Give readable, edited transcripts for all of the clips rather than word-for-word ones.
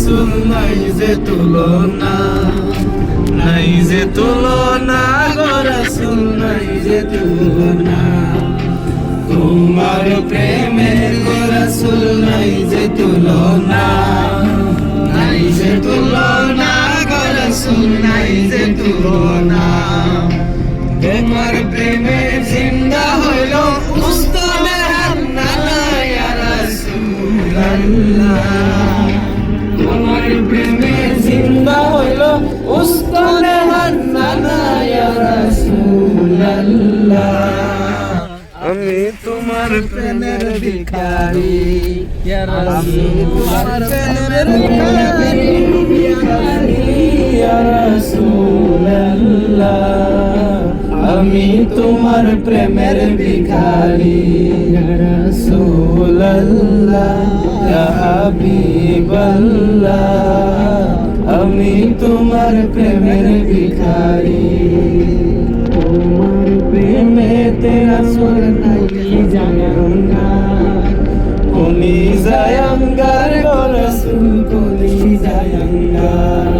রাসূল নাই যে তুলনা, নাই যে তুলনা গো রাসূল নাই যে তুলনা। তোমার প্রেমের গো রাসূল নাই যে তুলনা, নাই যে তুলনা গো রাসূল নাই যে তুলনা। তোমার প্রেমে জিন্দা হইল উস্তনে হান্নানা ইয়া রাসূলুল্লাহ। তোমার প্রেমে জিন্দা হইল উস্তনে হান্নানা ইয়া রাসূলুল্লাহ। আমি তোমার প্রেমের ভিখারি ইয়া রাসূলুল্লাহ, ইয়া রাসূলুল্লাহ। আমি তোমার প্রেমের ভিখারি ইয়া রাসূলুল্লাহ, ইয়া হাবিবাল্লাহ। আমি তোমার প্রেমের ভিখারি। তোমার প্রেমেতে রাসূল নাই জানাঙ্গা, কোনি জায়াঙ্গার গো রাসূল কোনি জায়াঙ্গার।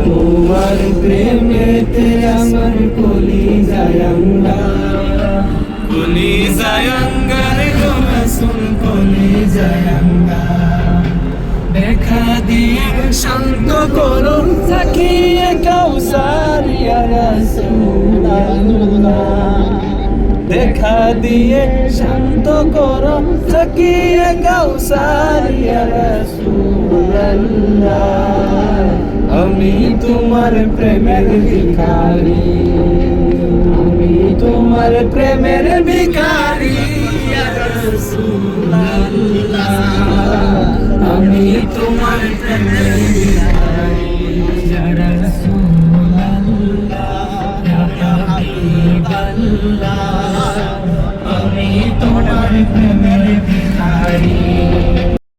তোমার প্রেমেতে আমার কোনি জায়াঙ্গার, কোনি জায়াঙ্গার গো রাসূল কোনি জায়াঙ্গার। দেখা দিয়ে শান্ত করো সাকিয়ে কাউসার ইয়া রাসূলুল্লাহ। দেখা দিয়ে শান্ত করো সাকিয়ে কাউসার ইয়া রাসূলুল্লাহ। আমি তোমার প্রেমের ভিখারি, আমি তোমার প্রেমের ভিখারি ইয়া রাসূলুল্লাহ। আমি তোমার প্রেমের ভিখারি ইয়া রাসূলুল্লাহ, ইয়া হাবিবাল্লাহ। আমি তোমার প্রেমের ভিখারি।